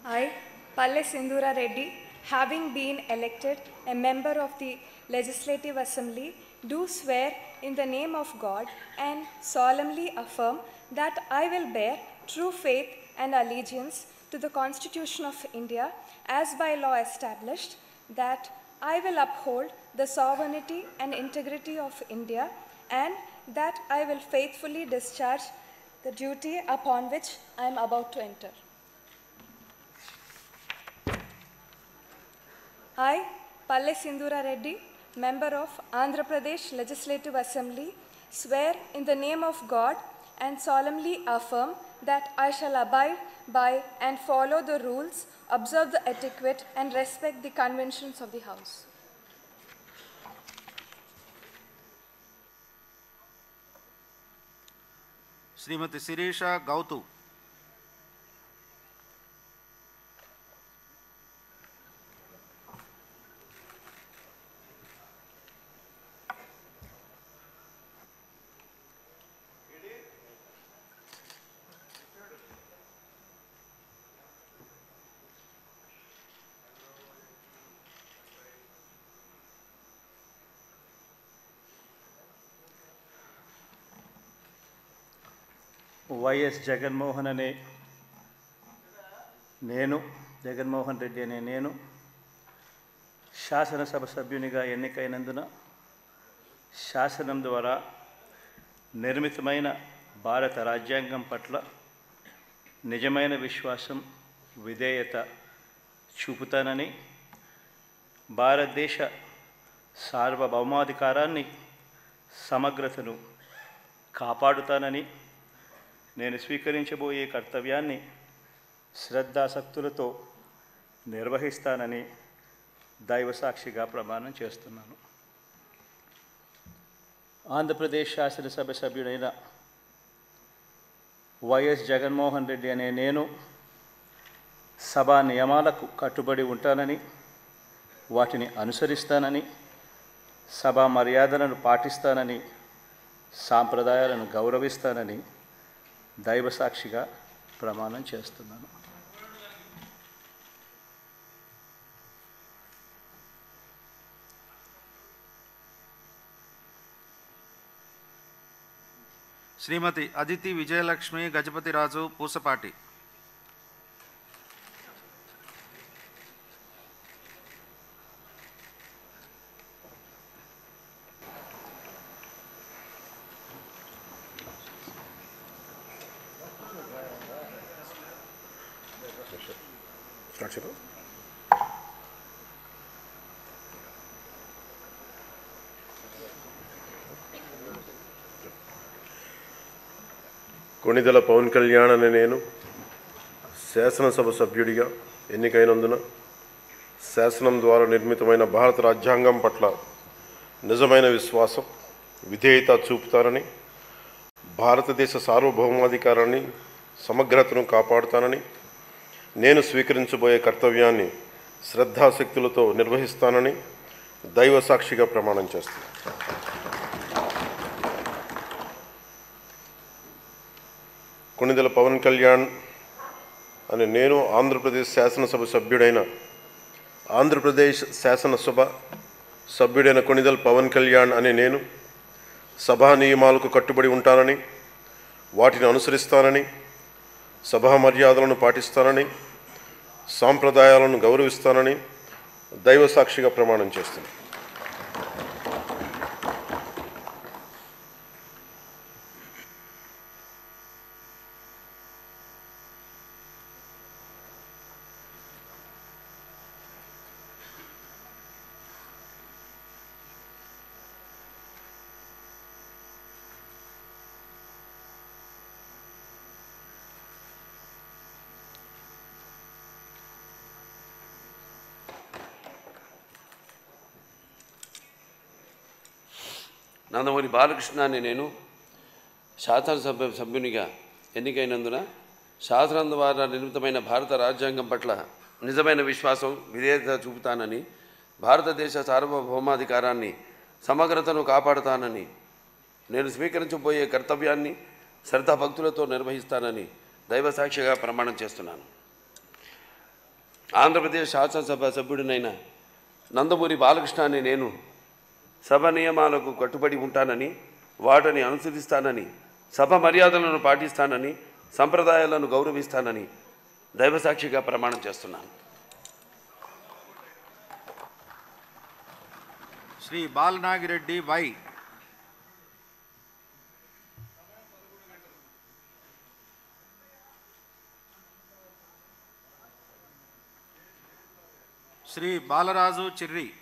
I, Palle Sindhura Reddy, having been elected a member of the Legislative Assembly, do swear in the name of God and solemnly affirm that I will bear true faith and allegiance to the Constitution of India as by law established, that I will uphold the sovereignty and integrity of India, and that I will faithfully discharge the duty upon which I am about to enter. I, Palle Sindhura Reddy, member of Andhra Pradesh Legislative Assembly, swear in the name of God and solemnly affirm that I shall abide by and follow the rules, observe the etiquette, and respect the conventions of the House. Srimati Sirisha Gautu. YS Jaganmohan Reddy అనే నేను శాసనసభ సభ్యునిగా ఎన్నికైనందున శాసనం ద్వారా నిర్మితమైన భారత రాజ్యాంగం పట్ల నిజమైన విశ్వాసం, విధేయత చూపుతానని, భారతదేశ సార్వభౌమాధికారాన్ని, సమగ్రతను కాపాడుతానని, నేను స్వీకరించబోయే కర్తవ్యాన్ని శ్రద్ధాసక్తులతో నిర్వహిస్తానని దైవసాక్షిగా ప్రమాణం చేస్తున్నాను. ఆంధ్రప్రదేశ్ శాసనసభ సభ్యుడైన వైఎస్ జగన్మోహన్ రెడ్డి అనే నేను సభా నియమాలకు కట్టుబడి ఉంటానని, వాటిని అనుసరిస్తానని, సభా మర్యాదలను పాటిస్తానని, సాంప్రదాయాలను గౌరవిస్తానని దైవసాక్షిగా ప్రమాణం చేస్తున్నాను. శ్రీమతి అదితి విజయలక్ష్మి గజపతిరాజు పూసపాటి. కొణిదెల పవన్ కళ్యాణ్ అనే నేను శాసనసభ సభ్యుడిగా ఎన్నికైనందున శాసనం ద్వారా నిర్మితమైన భారత రాజ్యాంగం పట్ల నిజమైన విశ్వాసం, విధేయత చూపుతానని, భారతదేశ సార్వభౌమాధికారాన్ని, సమగ్రతను కాపాడుతానని, నేను స్వీకరించబోయే కర్తవ్యాన్ని శ్రద్ధాశక్తులతో నిర్వహిస్తానని దైవసాక్షిగా ప్రమాణం చేస్తున్నాను. కొణిదెల పవన్ కళ్యాణ్ అని నేను ఆంధ్రప్రదేశ్ శాసనసభ సభ్యుడైన కొణిదెల పవన్ కళ్యాణ్ అని నేను సభా నియమాలకు కట్టుబడి ఉంటానని, వాటిని అనుసరిస్తానని, సభా మర్యాదలను పాటిస్తానని, సాంప్రదాయాలను గౌరవిస్తానని దైవసాక్షిగా ప్రమాణం చేస్తున్నాను. నందమూరి బాలకృష్ణ అని నేను శాసనసభ సభ్యునిగా ఎన్నికైనందున శాసనం ద్వారా నిర్మితమైన భారత రాజ్యాంగం పట్ల నిజమైన విశ్వాసం, విధేయత చూపుతానని, భారతదేశ సార్వభౌమాధికారాన్ని, సమగ్రతను కాపాడుతానని, నేను స్వీకరించబోయే కర్తవ్యాన్ని శ్రద్ధాభక్తులతో నిర్వహిస్తానని దైవసాక్షిగా ప్రమాణం చేస్తున్నాను. ఆంధ్రప్రదేశ్ శాసనసభ సభ్యుడినైన నందమూరి బాలకృష్ణ అనే నేను సభ నియమాలకు కట్టుబడి ఉంటానని, వాటిని అనుసరిస్తానని, సభ మర్యాదలను పాటిస్తానని, సంప్రదాయాలను గౌరవిస్తానని దైవసాక్షిగా ప్రమాణం చేస్తున్నాను. శ్రీ బాలనాగిరెడ్డి వై. శ్రీ బాలరాజు చిర్రి.